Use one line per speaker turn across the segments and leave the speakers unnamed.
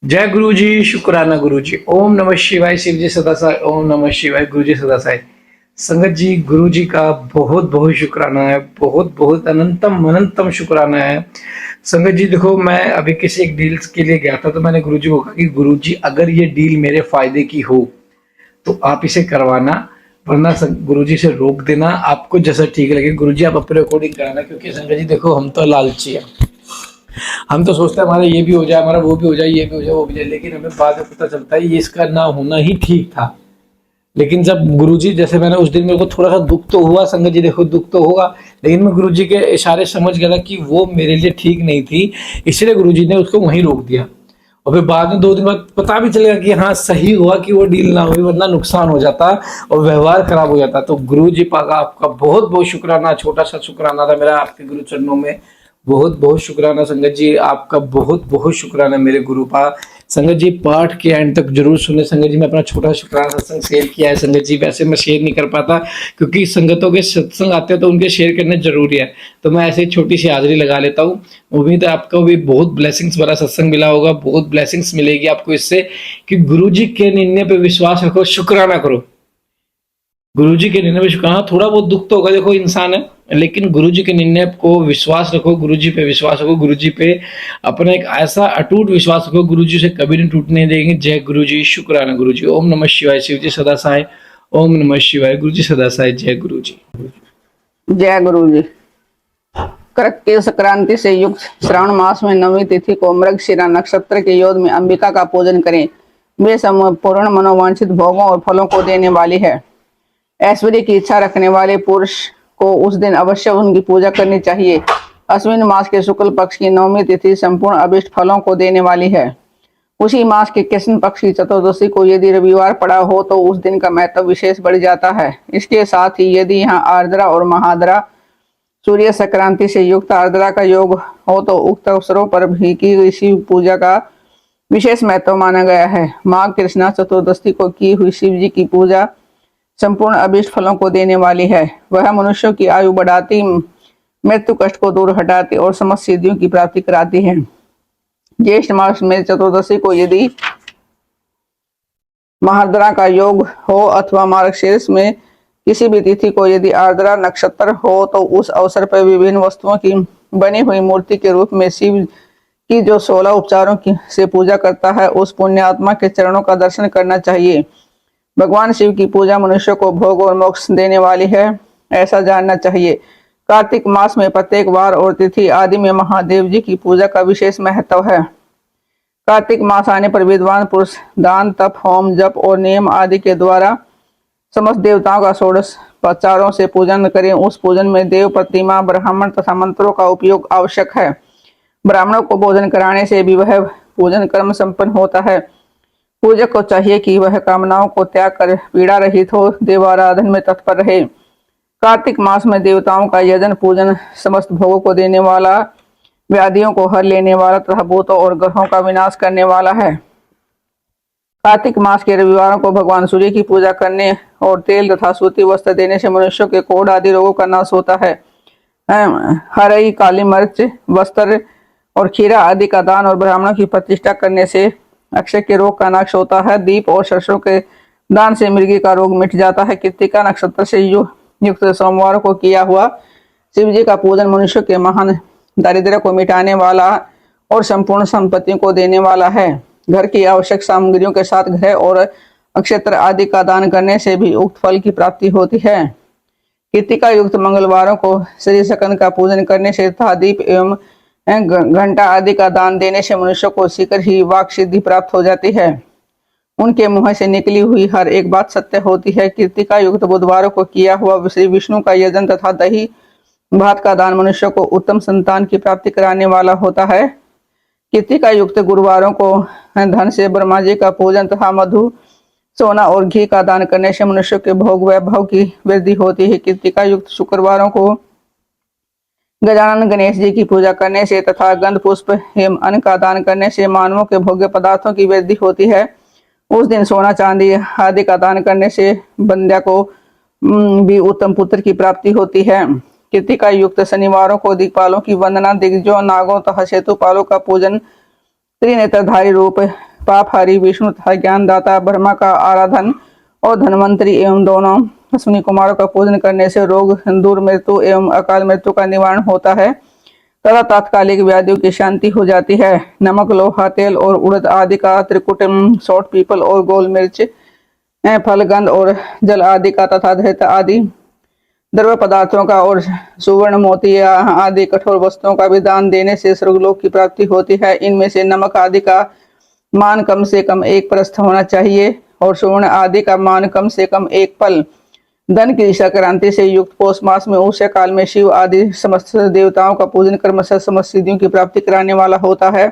जय गुरु जी, शुक्राना गुरु जी। ओम नमः शिवाय, शिव जी सदा साय। ओम नमः शिवाय, गुरु जी सदा साय। संगत जी, गुरु जी का बहुत बहुत शुक्राना है, बहुत बहुत अनंतम अनंतम शुक्राना है। संगत जी देखो, मैं अभी किसी एक डील्स के लिए गया था, तो मैंने गुरु जी को कहा कि गुरु जी अगर ये डील मेरे फायदे की हो तो आप इसे करवाना, वरना गुरु जी से रोक देना, आपको जैसा ठीक लगे। गुरु जी आप अपने अकॉर्डिंग कराना, क्योंकि संगत जी देखो, हम तो लालची है। हम तो सोचते हैं हमारा ये भी हो जाए, हमारा वो भी हो जाए, ये भी हो जाए, वो भी हो जाए, लेकिन हमें बाद में पता चलता है ये इसका ना होना ही ठीक था। लेकिन जब गुरुजी, जैसे मैंने उस दिन, मेरे को थोड़ा सा दुख तो हुआ संगत जी, देखो दुख तो होगा, लेकिन मैं गुरुजी के इशारे समझ गया था कि वो मेरे लिए ठीक नहीं थी, इसलिए गुरुजी ने उसको वहीं रोक दिया। और फिर बाद में 2 दिन बाद पता भी चलेगा कि हाँ सही हुआ कि वो डील ना हुई, वरना नुकसान हो जाता और व्यवहार खराब हो जाता। तो गुरु जी पाका आपका बहुत बहुत शुक्राना, छोटा सा शुक्राना था मेरा आपके गुरु चरणों में। बहुत बहुत शुक्राना संगत जी, आपका बहुत बहुत शुक्राना मेरे गुरु पा। संगत जी पाठ के एंड तक जरूर सुने। संगत जी मैं अपना छोटा शुक्राना सत्संग शेयर किया है संगत जी, वैसे मैं शेयर नहीं कर पाता क्योंकि संगतों के सत्संग आते हैं तो उनके शेयर करने जरूरी है, तो मैं ऐसे छोटी सी हाजिरी लगा लेता हूँ। उम्मीद है आपको भी बहुत ब्लेसिंग्स भरा सत्संग मिला होगा, बहुत ब्लेसिंग्स मिलेगी आपको इससे कि गुरु जी के निर्णय पे विश्वास रखो, शुक्राना करो। गुरु जी के निर्णय पे शुक्राना, थोड़ा बहुत दुख तो होगा, देखो इंसान है, लेकिन गुरु जी के निर्णय को विश्वास रखो, गुरु जी पे विश्वास रखो, गुरु जी पे अपना एक ऐसा अटूट विश्वास रखो, गुरु जी से कभी नहीं टूटने देंगे। जय गुरु जी, शुक्राना गुरु जी। ओम नमः शिवाय, शिव जी सदा सहाय। ओम नमः शिवाय, गुरु जी सदा सहाय। जय गुरु जी।
जय गुरु जी। कृत्य संक्रांति से युक्त श्रावण मास में 9वीं तिथि को मृगशिरा नक्षत्र के योग में अंबिका का पूजन करें। वे पूर्ण मनोवांछित भोगों और फलों को देने वाली है। ऐश्वर्य की इच्छा रखने वाले पुरुष को उस दिन अवश्य उनकी पूजा करनी चाहिए। अश्विन मास के शुक्ल पक्ष की 9वीं तिथि संपूर्ण अभिष्ट फलों को देने वाली है। उसी मास के कृष्ण पक्ष की चतुर्दशी को यदि रविवार पड़ा हो तो उस दिन का महत्व विशेष बढ़ जाता है। इसके साथ ही यदि यहाँ आर्द्रा और महाद्रा सूर्य संक्रांति से युक्त आर्द्रा का योग हो तो उक्त अवसरों पर भी की गई शिव पूजा का विशेष महत्व माना गया है। माघ कृष्णा चतुर्दशी को की हुई शिव जी की पूजा संपूर्ण अभिष्ट फलों को देने वाली है। वह मनुष्यों की आयु बढ़ाती, मृत्यु कष्ट को दूर हटाती और समस्त सिद्धियों की प्राप्ति कराती है। ज्येष्ठ मास में चतुर्दशी को यदि महाद्रा का योग हो अथवा मार्गशीर्ष में किसी भी तिथि को यदि आर्द्रा नक्षत्र हो तो उस अवसर पर विभिन्न वस्तुओं की बनी हुई मूर्ति के रूप में शिव की जो 16 उपचारों की से पूजा करता है उस पुण्यात्मा के चरणों का दर्शन करना चाहिए। भगवान शिव की पूजा मनुष्य को भोग और मोक्ष देने वाली है, ऐसा जानना चाहिए। कार्तिक मास में प्रत्येक वार और तिथि आदि में महादेव जी की पूजा का विशेष महत्व है। कार्तिक मास आने पर विद्वान पुरुष दान, तप, होम, जप और नियम आदि के द्वारा समस्त देवताओं का 16 से पूजन करें। उस पूजन में देव प्रतिमा, ब्राह्मण तथा मंत्रों का उपयोग आवश्यक है। ब्राह्मणों को भोजन कराने से भी वह पूजन कर्म संपन्न होता है। पूजक को चाहिए कि वह कामनाओं को त्याग कर पीड़ा रहित हो देवाराधन में तत्पर रहे। कार्तिक मास में देवताओं का यजन पूजन समस्त भोगों को देने वाला, व्याधियों को हर लेने वाला तथा भूतों और ग्रहों का विनाश करने वाला है। कार्तिक मास के रविवारों को भगवान सूर्य की पूजा करने और तेल तथा सूती वस्त्र देने से मनुष्यों के कोढ़ आदि रोगों का नाश होता है। हरई, काली मिर्च, वस्त्र और खीरा आदि का दान और ब्राह्मणों की प्रतिष्ठा करने से अक्षय के रोग का नाश होता है। दीप और सरसों के दान से मृगी का रोग मिट जाता है। कृत्तिका नक्षत्र से युक्त सोमवार को किया हुआ शिव जी का पूजन मनुष्य के महान दारिद्र्य को मिटाने वाला और संपूर्ण संपत्तियों को देने वाला है। घर की आवश्यक सामग्रियों के साथ ग्रह और नक्षत्र आदि का दान करने से भी उक्त फल की प्राप्ति होती है। कृत्तिका युक्त मंगलवारों को श्री सकंद का पूजन करने से तथा दीप एवं घंटा आदि का दान देने से मनुष्य को शीघ्र ही वाक सिद्धि प्राप्त हो जाती है। उनके मुंह से निकली हुई हर एक बात सत्य होती है। कृत्तिका युक्त बुधवारों को किया हुआ श्री विष्णु का यजन तथा दही भात का दान मनुष्य को उत्तम संतान की प्राप्ति कराने वाला होता है। कृत्तिका युक्त गुरुवारों को धन से ब्रह्मा जी का पूजन तथा मधु, सोना और घी का दान करने से मनुष्य के भोग वैभव की वृद्धि होती है। कृत्तिका युक्त शुक्रवारों को गजानन गणेश जी की पूजा करने से तथा गंध, पुष्प एवं अन्न का दान करने से मानवों के भोग्य पदार्थों की वृद्धि होती है। उस दिन सोना, चांदी आदि का दान करने से बंध्या को भी उत्तम पुत्र की प्राप्ति होती है। कृत्तिका युक्त शनिवारों को दिक्पालों की वंदना, दिग्गजों, नागों तथा सेतुपालों का पूजन, त्रिनेत्रधारी रूप पापहारी विष्णु तथा ज्ञानदाता ब्रह्मा का आराधन और धन्वंतरी एवं दोनों अश्विनी कुमारों का पूजन करने से रोग दूर, मृत्यु एवं अकाल मृत्यु का निवारण होता है तथा तात्कालिक व्याधियों की शांति हो जाती है। नमक, लोहा, तेल और उड़द आदि का त्रिकुट, सौठ, पीपल और गोल मिर्च, फल, गंध और जल आदि का तथा धैर्य आदि द्रव्य पदार्थों का और सुवर्ण, मोती आदि कठोर वस्तुओं का भी दान देने से स्वर्गलोक की प्राप्ति होती है। इनमें से नमक आदि का मान कम से कम 1 प्रस्थ होना चाहिए और सुवर्ण आदि का मान कम से कम 1 पल। धन की संक्रांति से युक्त पौष मास में उस काल में शिव आदि समस्त देवताओं का पूजन क्रमशः समस्त सिद्धियों की प्राप्ति कराने वाला होता है।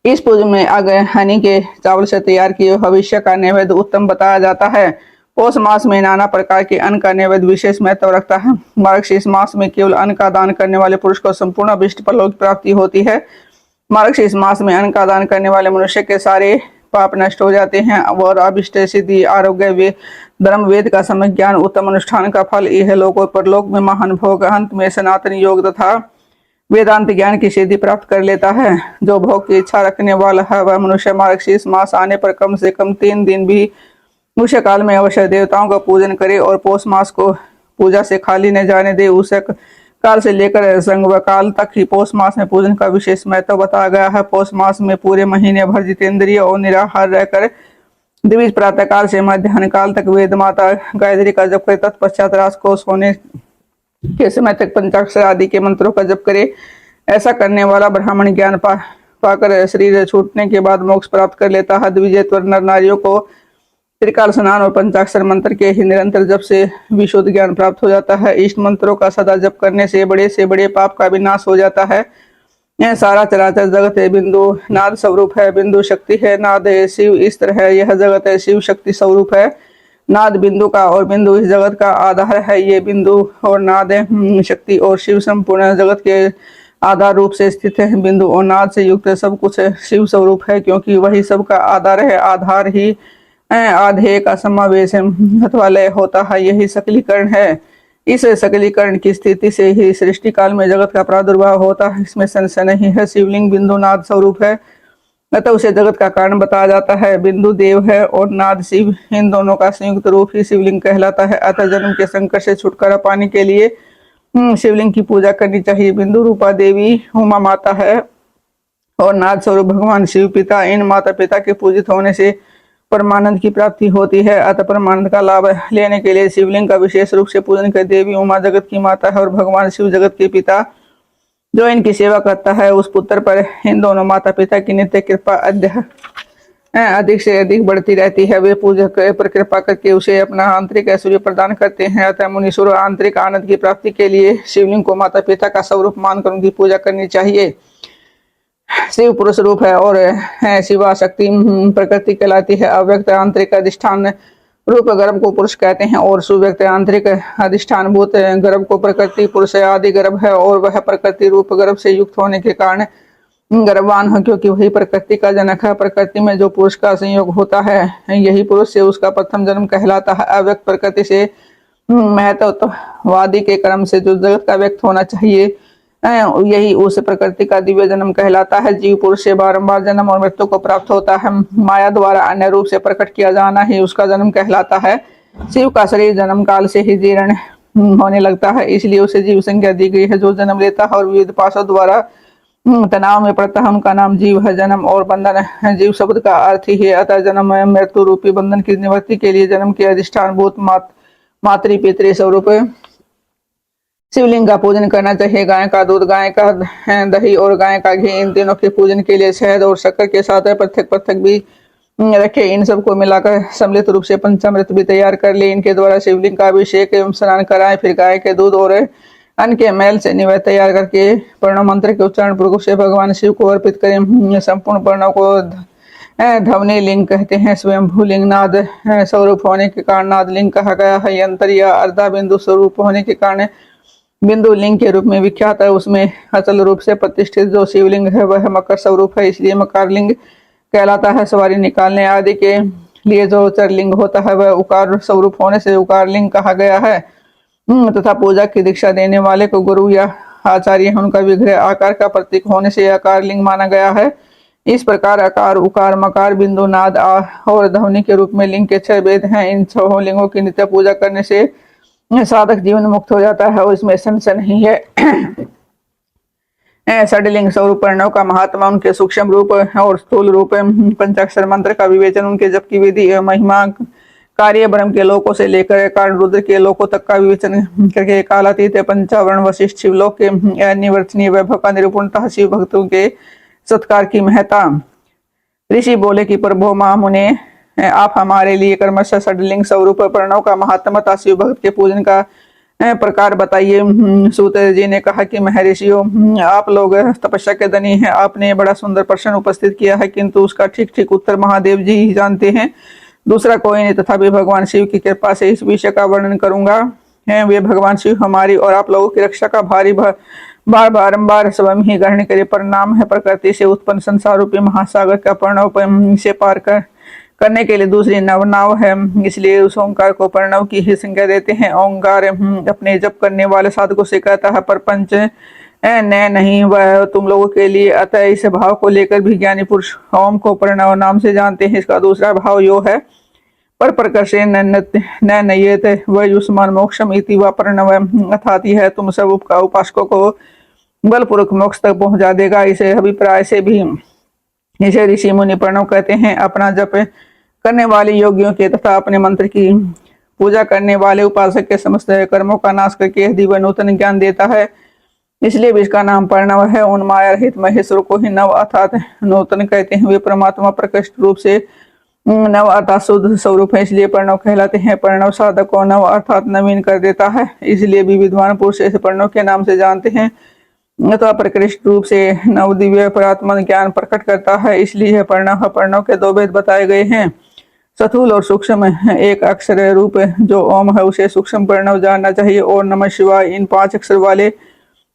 इस पूजन में अग्नि के चावल से तैयार किए भविष्य का नैवेद्य उत्तम बताया जाता है। पौष मास में नाना प्रकार के अन्न का नैवेद्य विशेष महत्व रखता है। मार्गशीर्ष मास में केवल अन्न का दान करने वाले पुरुष को संपूर्ण अभीष्ट फलों की प्राप्ति होती है। मार्गशीर्ष मास में अन्न का दान करने वाले मनुष्य के सारे पाप नष्ट हो जाते हैं और अभिष्ट सिद्धि, आरोग्य, धर्म, वेद का सम्यक ज्ञान, उत्तम अनुष्ठान का फल, यह लोक और परलोक में महान भोग, अंत में सनातन योग तथा वेदांत ज्ञान की सिद्धि प्राप्त कर लेता है। जो भोग की इच्छा रखने वाला है वह मनुष्य मार्गशीर्ष मास आने पर कम से कम 3 दिन भी उस काल में अवश्य देवताओं का पूजन करे और पौष मास को पूजा से खाली न जाने दे। उस काल से लेकर संवकाल तक ही पौष मास में पूजन का विशेष महत्व बताया गया है। पौष मास में पूरे महीने भर जितेंद्रिय और निराहार रहकर द्विज प्रातः काल से मध्याह्न काल तक वेद माता गायत्री का जप करे, तत्पश्चात रात को सोने के समय तक पंचाक्षर आदि के मंत्रों का जप करे। ऐसा करने वाला ब्राह्मण ज्ञान पाकर शरीर छूटने के बाद मोक्ष प्राप्त कर लेता है। द्विजेत्वर नर नारियों को त्रिकाल स्नान और पंचाक्षर मंत्र के ही निरंतर जप से विशुद्ध ज्ञान प्राप्त हो जाता है। इष्ट मंत्रों का सदा जप करने से बड़े पाप का विनाश हो जाता है। यह सारा चराचर जगत है बिंदु नाद स्वरूप है, बिंदु शक्ति है, नाद है शिव, इस तरह यह जगत है शिव शक्ति स्वरूप है। नाद बिंदु का और बिंदु इस जगत का आधार है। ये बिंदु और नाद शक्ति और शिव संपूर्ण जगत के आधार रूप से स्थित है। बिंदु और नाद से युक्त सब कुछ शिव स्वरूप है, क्योंकि वही सबका आधार है। आधार ही आधेय का समावेश अथवा लय होता है, यही सकलीकरण है। इस सकलीकरण की स्थिति से ही सृष्टि काल में जगत का प्रादुर्भाव होता है, इसमें संशय नहीं है। शिवलिंग बिंदु नाद स्वरूप है, अतः उसे जगत का कारण बताया जाता है। बिंदु देव है और नाद शिव, इन दोनों का संयुक्त रूप ही शिवलिंग कहलाता है। अतः जन्म के संकट से छुटकारा पाने के लिए शिवलिंग की पूजा करनी चाहिए। बिंदु रूपा देवी उमा माता है और नाद स्वरूप भगवान शिव पिता। इन माता पिता के पूजित होने से परमानंद की प्राप्ति होती है। अतः परमानंद का लाभ लेने के लिए शिवलिंग का विशेष रूप से पूजन कर। देवी उमा जगत की माता है और भगवान शिव जगत के पिता। जो इनकी सेवा करता है उस पुत्र पर इन दोनों माता पिता की नित्य कृपा अधिक से अधिक बढ़ती रहती है। वे पूजक पर कृपा करके उसे अपना आंतरिक ऐश्वर्य प्रदान करते हैं। अतः मुनीश्वर आंतरिक आनंद की प्राप्ति के लिए शिवलिंग को माता पिता का स्वरूप मानकर उनकी पूजा करनी चाहिए। शिव पुरुष रूप है और शिवा शक्ति प्रकृति कहलाती है। अव्यक्त आंतरिक अधिष्ठान रूप गर्भ को पुरुष कहते हैं और सुव्यक्त आंतरिक अधिष्ठान भूत गर्भ को प्रकृति पुरुष आदि गर्भ है और वह प्रकृति रूप गर्भ से युक्त होने के कारण गर्भवान है, क्योंकि वही प्रकृति का जनक है। प्रकृति में जो पुरुष का संयोग होता है यही पुरुष से उसका प्रथम जन्म कहलाता है। अव्यक्त प्रकृति से महत्ववादी के कर्म से जो जगत का व्यक्त होना चाहिए यही उस प्रकृति का दिव्य जन्म कहलाता है। जीव पुरुष से बारंबार जन्म और मृत्यु को प्राप्त होता है। माया द्वारा अन्य रूप से प्रकट किया जाना ही उसका जन्म कहलाता है। शिव का शरीर जन्म काल से ही जीर्ण होने लगता है, इसलिए उसे जीव संज्ञा दी गई है। जो जन्म लेता है और विविध पाशों द्वारा तनाव में पड़ता है उनका नाम जीव है। जन्म और बंधन है, जीव शब्द का अर्थ ही है। अतः जन्म मृत्यु रूपी बंधन की निवृत्ति के लिए जन्म के अधिष्ठान भूत मातृ पितृ स्वरूप शिवलिंग का पूजन करना चाहिए। गाय का दूध, गाय का दही और गाय का घी, इन तीनों के पूजन के लिए शहद और शक्कर के साथ पृथक पृथक भी रखे। इन सबको मिलाकर सम्मिलित रूप से पंचामृत भी तैयार कर ले। इनके द्वारा शिवलिंग का अभिषेक एवं स्नान कराएं। फिर गाय के दूध और अन्न के मैल से निवेद तैयार करके प्रणव मंत्र के उच्चारण पूर्वक से भगवान शिव को अर्पित करें। संपूर्ण प्रणव को ध्वनि लिंग कहते हैं। स्वयंभू लिंग नाद स्वरूप होने के कारण नाद लिंग कहा गया है। यंत्र या अर्धा बिंदु स्वरूप होने के कारण बिंदु लिंग के रूप में विख्यात है। उसमें अचल रूप से प्रतिष्ठित जो शिवलिंग है वह मकर स्वरूप है, इसलिए मकर लिंग कहलाता है। सवारी निकालने आदि के लिए जो चरलिंग होता है वह उकार स्वरूप होने से उकार लिंग कहा गया है। तथा पूजा की दीक्षा देने वाले को गुरु या आचार्य उनका विग्रह आकार का प्रतीक होने से आकार लिंग माना गया है। इस प्रकार अकार, उकार, मकार, बिंदु, नाद और ध्वनि के रूप में लिंग के 6 भेद हैं। इन 6 लिंगों की नित्य पूजा करने से साधक जीवन मुक्त हो जाता है और इसमें संशय नहीं है। षडलिंग स्वरूप प्रणव का महात्मा, उनके सूक्ष्म रूप और स्थूल रूप, पंचाक्षर मंत्र का विवेचन, उनके जप की विधि, महिमा, कार्य ब्रह्म के लोकों से लेकर कारण रुद्र के लोकों तक का विवेचन करके कालातीत पंचावरण वशिष्ठ शिवलोक के अनिवर्तनीय वैभव का निरूपणता, शिव भक्तों के सत्कार की महत्ता। ऋषि बोले कि प्रभु मां मुने, आप हमारे लिए कर्मशः षडलिंग स्वरूप प्रणव का महात्मता, शिव भक्त के पूजन का प्रकार बताइए। सूत जी ने कहा कि महर्षियों, आप लोग तपस्या के धनी हैं, आपने बड़ा सुंदर प्रश्न उपस्थित किया है, किंतु उसका ठीक ठीक उत्तर महादेव जी ही जानते हैं, दूसरा कोई नहीं। तथापि भगवान शिव की कृपा से इस विषय का वर्णन करूंगा। वे भगवान शिव हमारी और आप लोगों की रक्षा का भारी बारंबार स्वयं ही ग्रहण करे परिणाम है। प्रकृति से उत्पन्न संसार रूपी महासागर का प्रणव से पार करने के लिए दूसरी नवनाव है, इसलिए उस ओंकार को प्रणव की ही संज्ञा देते हैं। ओंकार अपने जप करने वाले साधकों से कहता है, परपंच न नहीं, वह तुम लोगों के लिए। अतः इस भाव को लेकर भी ज्ञानी पुरुष ओम को प्रणव नाम से जानते हैं। इसका दूसरा भाव यो है, पर प्रकर्षे न नयेत वयुष्मान मोक्षम इति व प्रणव, अर्थात यह तुम सब उपासकों को बलपूर्वक मोक्ष तक पहुंचा देगा। इसे अभिप्राय से भी इसे ऋषि मुनि प्रणव कहते हैं। अपना जप करने वाले योगियों के तथा अपने मंत्र की पूजा करने वाले उपासक के समस्त कर्मों का नाश करके यदि वह नूतन ज्ञान देता है, इसलिए भी इसका नाम प्रणव है। उन माया रहित महेश्वर को ही नव अर्थात नूतन कहते हैं। वे परमात्मा प्रकृष्ट रूप से नव अर्थात शुद्ध स्वरूप है, इसलिए प्रणव कहलाते हैं। प्रणव साधक को नव अर्थात नवीन कर देता है, इसलिए भी विद्वान पुरुष इस प्रणव के नाम से जानते हैं। अथवा प्रकृष्ट रूप से नव दिव्य परात्मा ज्ञान प्रकट करता है, इसलिए प्रणव के 2 भेद बताए गए हैं, स्थूल और सूक्ष्म। एक अक्षर रूप जो ओम है उसे सूक्ष्म प्रणव जानना चाहिए, और नमः शिवाय इन 5 अक्षर वाले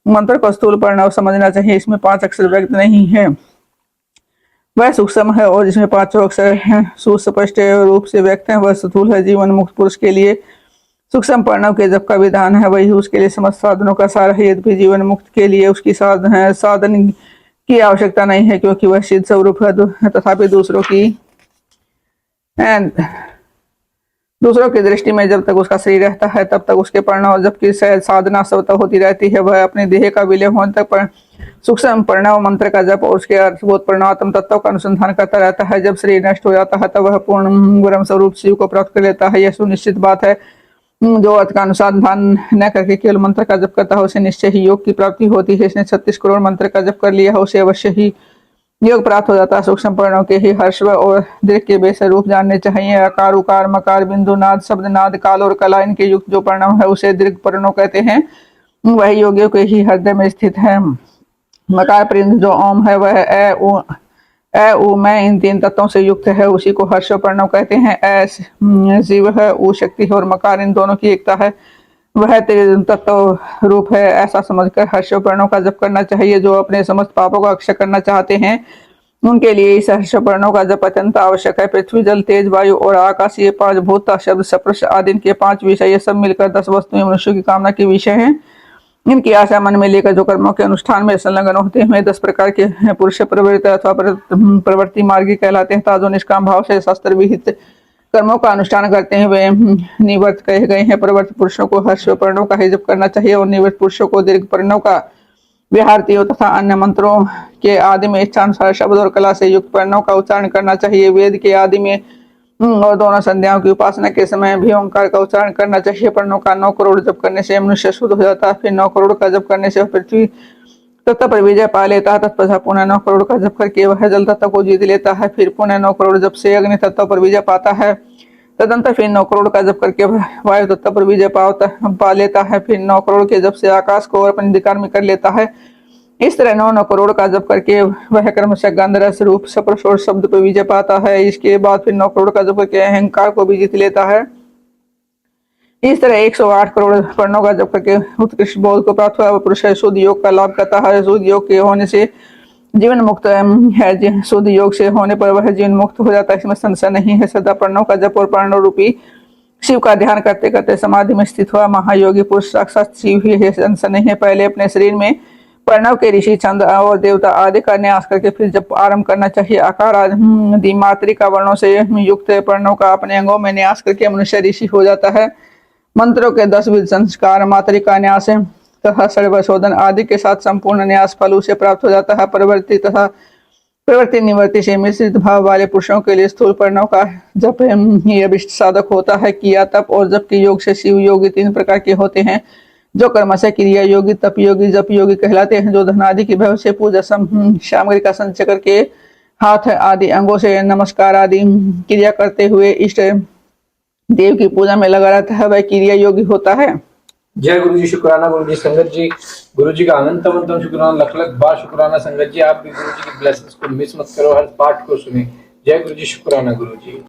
मंत्र को स्थूल प्रणव समझना चाहिए। इसमें 5 अक्षर व्यक्त नहीं है, वह सूक्ष्म है, और जिसमें 5 अक्षर हैं सुस्पष्ट रूप से व्यक्त है वह स्थूल है। जीवन मुक्त पुरुष के लिए सूक्ष्म प्रणव के जप का विधान है, वही उसके लिए समस्त साधनों का सार है। यद्यपि जीवन मुक्त के लिए उसकी साधन की आवश्यकता नहीं है, क्योंकि वह सिद्ध स्वरूप है। तथापि दूसरों की दृष्टि में जब तक उसका शरीर रहता है तब तक उसके प्रणव जब की साधना स्वतः होती रहती है। वह अपने देह का विलय होने तक सूक्ष्म प्रणव मंत्र का जप और उसके अर्थबोध प्रणवात्म तत्व का अनुसंधान करता रहता है। जब शरीर नष्ट हो जाता है तब वह पूर्ण ब्रह्म स्वरूप शिव को प्राप्त कर लेता है। यह सुनिश्चित बात है। जो अर्थ का अनुसंधान न करके केवल मंत्र का जप करता है उसे निश्चय ही योग की प्राप्ति होती है। इसने 36 करोड़ मंत्र का जप कर लिया है, उसे अवश्य ही योग प्राप्त हो जाता है। सूक्ष्म प्रणव के ही हर्ष और दीर्घ के बेसर रूप जानने चाहिए। आकार, उकार, मकार, बिंदु, नाद, शब्द, नाद, काल और कला इनके युक्त जो प्रणव है उसे दीर्घ प्रणव कहते हैं। वह योगियों के ही हृदय में स्थित है। मकार प्रिंद जो ओम है वह ए उ मैं इन 3 तत्वों से युक्त है, उसी को हर्ष प्रणव कहते हैं। ए जीव है, उ शक्ति है और मकार इन दोनों की एकता है, वह तत्व रूप है। ऐसा समझकर हर्ष प्रणव का जप करना चाहिए। जो अपने समस्त पापों का अक्षय करना चाहते हैं उनके लिए इस हर्ष प्रणव का जप अत्यंत आवश्यक है। पृथ्वी, जल, तेज, वायु और आकाश ये 5 भूत, शब्द, स्पर्श आदि इनके 5 विषय, ये सब मिलकर 10 वस्तुएं मनुष्य की कामना के विषय हैं। इनकी आशा मन में लेकर जो कर्मों के अनुष्ठान में संलग्न होते हैं 10 प्रकार के पुरुष प्रवृत्ति अथवा प्रवृत्ति मार्गी कहलाते हैं। जो निष्काम भाव से शास्त्र विहित कर्मों का अनुष्ठान करते हैं वे निवर्त कहे गए हैं। प्रवृत्त पुरुषों को हर्ष प्रणव का ही जप करना चाहिए और निवृत्त पुरुषों को दीर्घ प्रणव का, विहारतियों तथा अन्य मंत्रों के आदि में इच्छानुसार शब्द और कला से युक्त प्रणव का उच्चारण करना चाहिए। वेद के आदि में और दोनों संध्याओं की उपासना के समय भी ओंकार का उच्चारण करना चाहिए। प्रणव का 9 करोड़ जप करने से मनुष्य शुद्ध हो जाता है। फिर 9 करोड़ का जप करने से पृथ्वी तत्व पर विजय पा लेता है। तत्पश्चात पुनः 9 करोड़ का जप करके वह जल तत्व को जीत लेता है। फिर पुनः 9 करोड़ जप से अग्नि तत्व पर विजय पाता है। तदंतर फिर 9 करोड़ का जप करके वायु तत्व पर विजय पा लेता है। फिर 9 करोड़ के जप से आकाश को अपने अधिकार में कर लेता है। इस तरह 9 करोड़ का जप करके वह क्रमशः गंध, रस, रूप, स्पर्श और शब्द पर विजय पाता है। इसके बाद फिर 9 करोड़ का जप करके अहंकार को भी जीत लेता है। इस तरह 108 करोड़ प्रणव का जप करके उत्कृष्ट बोध को प्राप्त हुआ पुरुष शुद्ध योग का लाभ करता है। शुद्ध योग के होने से जीवन मुक्त है। शुद्ध योग से होने पर वह जीवन मुक्त हो जाता है, इसमें संशय नहीं है। सदा प्रणव का जप और प्रणव रूपी शिव का ध्यान करते करते समाधि में स्थित हुआ महायोगी पुरुष साक्षात शिव ही है, संशय नहीं है। पहले अपने शरीर में प्रणव के ऋषि छंद और देवता आदि का न्यास करके फिर जब आरंभ करना चाहिए। आकार आदि मात्रिका वर्णों से युक्त प्रणव का अपने अंगों में न्यास करके मनुष्य ऋषि हो जाता है। मंत्रों के 10 विध संस्कार मात्रिका न्यास तथा सर्वशोधन आदि के साथ संपूर्ण न्यास फल उसे प्राप्त हो जाता है। प्रवृत्ति तथा प्रवृत्ति निवृत्ति से मिश्रित भाव वाले पुरुषों के लिए स्थूल प्रणव का जप ही अभिष्ट साधक होता है। क्रिया तप और जप के योग से शिव योगी 3 प्रकार के होते हैं, जो कर्म से क्रिया योगी, तप योगी, जप योगी कहलाते हैं। जो धन आदि की भय से पूजा सामग्री का संचय करके हाथ आदि अंगों से नमस्कार आदि क्रिया करते हुए इष्ट देव की पूजा में लगा रहता है, वह क्रिया योगी होता है।
जय गुरु जी, शुक्राना गुरु जी। संगत जी, गुरु जी का अनंत अनंतम शुक्राना, लख लख बार शुक्राना। संगत जी, आप भी गुरु जी की ब्लेसिंग्स को मिस मत करो, हर पाठ को सुने। जय गुरु जी, शुक्राना गुरु जी।